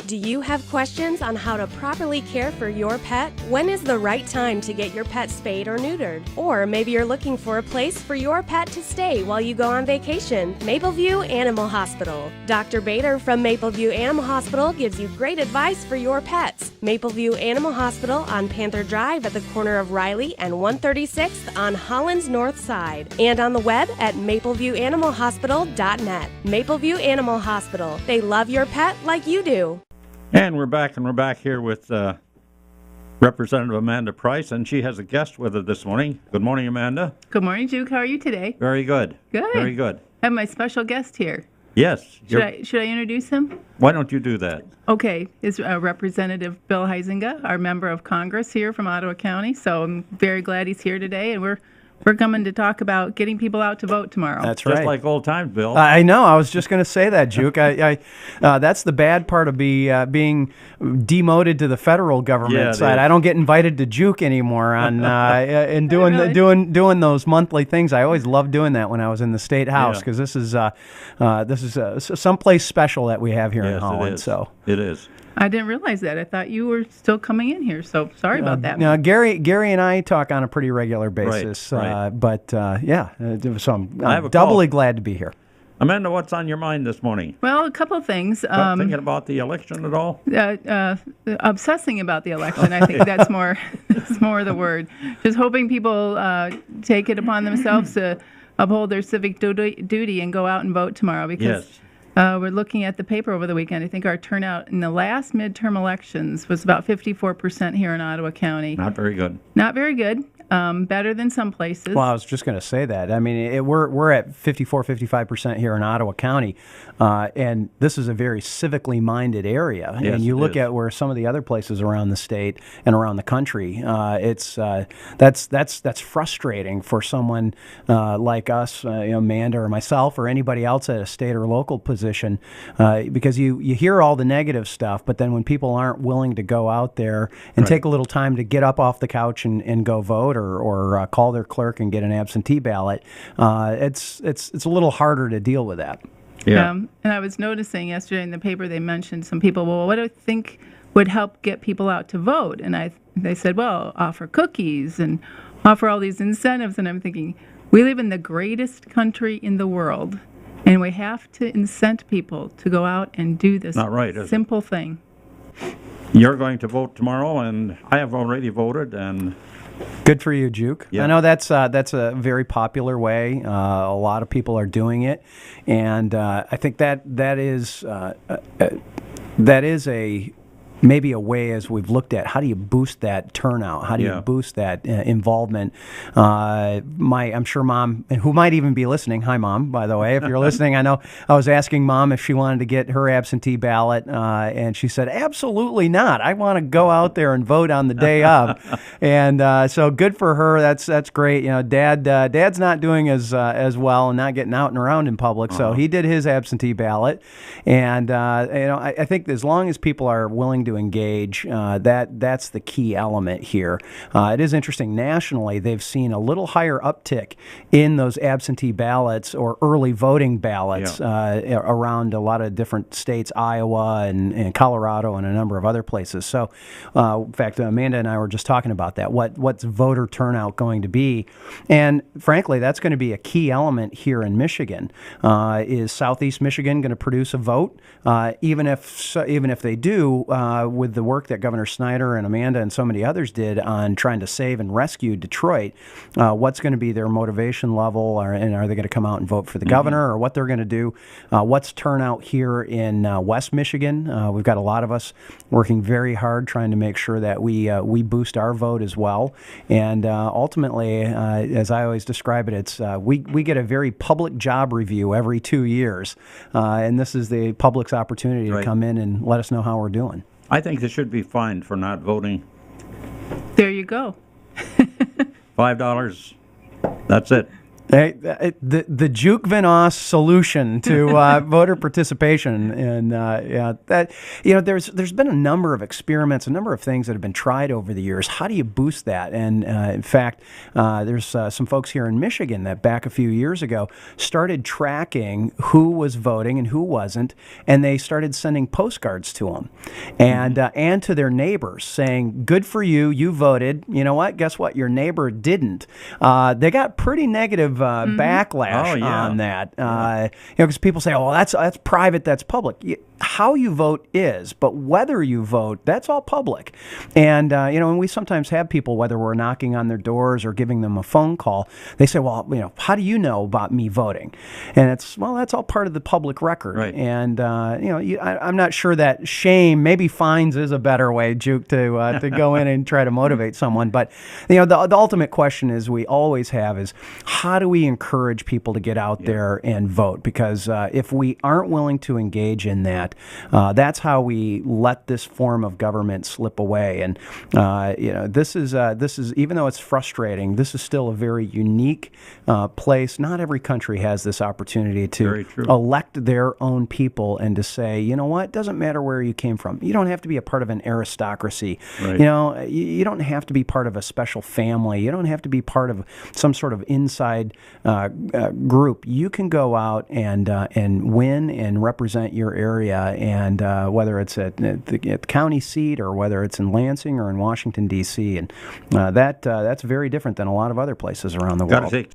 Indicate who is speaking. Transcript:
Speaker 1: Do you have questions on how to properly care for your pet? When is the right time to get your pet spayed or neutered? Or maybe you're looking for a place for your pet to stay while you go on vacation. Mapleview Animal Hospital. Dr. Bader from Mapleview Animal Hospital gives you great advice for your pets. Mapleview Animal Hospital on Panther Drive at the corner of Riley and 136th on Holland's North Side. And on the web at mapleviewanimalhospital.net. Mapleview Animal Hospital. They love your pet like you do.
Speaker 2: And we're back here with Representative Amanda Price, and she has a guest with her this morning. Good morning, Amanda.
Speaker 3: Good morning, Juke. How are you today?
Speaker 2: Very good.
Speaker 3: Good.
Speaker 2: Very good.
Speaker 3: I have my special guest here.
Speaker 2: Yes.
Speaker 3: Should I introduce him?
Speaker 2: Why don't you do that?
Speaker 3: Okay. It's Representative Bill Huizenga, our member of Congress here from Ottawa County. So I'm very glad he's here today, and we're coming to talk about getting people out to vote tomorrow.
Speaker 4: That's right.
Speaker 2: Just like old times, Bill.
Speaker 4: I know. I was just going to say that, Juke. That's the bad part of being demoted to the federal government side. I don't get invited to Juke anymore on and doing those monthly things. I always loved doing that when I was in the state house because this is someplace special that we have here in Holland.
Speaker 2: It is. It is.
Speaker 3: I didn't realize that. I thought you were still coming in here, so sorry about that.
Speaker 4: Now, Gary and I talk on a pretty regular basis,
Speaker 2: right.
Speaker 4: So I'm doubly glad to be here.
Speaker 2: Amanda, what's on your mind this morning?
Speaker 3: Well, a couple of things.
Speaker 2: Thinking about the election at all?
Speaker 3: Obsessing about the election. I think that's more the word. Just hoping people take it upon themselves to uphold their civic duty and go out and vote tomorrow because we're looking at the paper over the weekend. I think our turnout in the last midterm elections was about 54% here in Ottawa County.
Speaker 2: Not very good.
Speaker 3: Not very good. Better than some places.
Speaker 4: Well, I was just going to say that. I mean, we're at 55% here in Ottawa County, and this is a very civically minded area.
Speaker 2: Yes,
Speaker 4: and you look at where some of the other places around the state and around the country, that's frustrating for someone like us, Amanda or myself or anybody else at a state or local position, because you hear all the negative stuff, but then when people aren't willing to go out there and take a little time to get up off the couch and go vote, or call their clerk and get an absentee ballot, it's a little harder to deal with that.
Speaker 3: Yeah. And I was noticing yesterday in the paper they mentioned some people, well, what do you think would help get people out to vote? And they said, well, offer cookies and offer all these incentives. And I'm thinking, we live in the greatest country in the world, and we have to incent people to go out and do this simple thing.
Speaker 2: You're going to vote tomorrow, and I have already voted, and
Speaker 4: good for you, Juke.
Speaker 2: Yeah.
Speaker 4: I know that's a very popular way. A lot of people are doing it, and I think that is maybe a way, as we've looked at, how do you boost that turnout? How do you boost that involvement? I'm sure Mom, who might even be listening, hi Mom, by the way, if you're listening, I know I was asking Mom if she wanted to get her absentee ballot, and she said, absolutely not. I want to go out there and vote on the day of. And so good for her. That's great. Dad's not doing as well and not getting out and around in public, so he did his absentee ballot. And I think as long as people are willing to engage, that's the key element here. It is interesting, nationally, they've seen a little higher uptick in those absentee ballots or early voting ballots around a lot of different states, Iowa and Colorado and a number of other places. So, in fact, Amanda and I were just talking about that. What's voter turnout going to be? And frankly, that's going to be a key element here in Michigan. Is Southeast Michigan going to produce a vote? Even if they do, with the work that Governor Snyder and Amanda and so many others did on trying to save and rescue Detroit, what's going to be their motivation level, and are they going to come out and vote for the governor, or what they're going to do? What's turnout here in West Michigan? We've got a lot of us working very hard trying to make sure that we boost our vote as well. And ultimately, as I always describe it, it's we get a very public job review every 2 years, and this is the public's opportunity to come in and let us know how we're doing.
Speaker 2: I think they should be fined for not voting.
Speaker 3: There you go.
Speaker 2: $5. That's it.
Speaker 4: The Juke Vanoss solution to voter participation, and that there's been a number of experiments, a number of things that have been tried over the years. How do you boost that? And in fact, there's some folks here in Michigan that back a few years ago started tracking who was voting and who wasn't, and they started sending postcards to them and to their neighbors saying, "Good for you, you voted. You know what? Guess what? Your neighbor didn't." They got pretty negative backlash on that. Because people say, "Oh, that's private, that's public." How you vote is, but whether you vote, that's all public. And and we sometimes have people, whether we're knocking on their doors or giving them a phone call, they say, "Well, how do you know about me voting?" And it's, well, that's all part of the public record.
Speaker 2: Right.
Speaker 4: And I'm not sure that shame, maybe fines is a better way, Juke, to go in and try to motivate someone. But the ultimate question is we always have is, how do we encourage people to get out there and vote? Because if we aren't willing to engage in that, that's how we let this form of government slip away. And this is even though it's frustrating, this is still a very unique place. Not every country has this opportunity to elect their own people and to say, you know what, it doesn't matter where you came from. You don't have to be a part of an aristocracy. Right. You don't have to be part of a special family. You don't have to be part of some sort of inside group. You can go out and win and represent your area. And whether it's at the county seat or whether it's in Lansing or in Washington, D.C. And that's very different than a lot of other places around the world.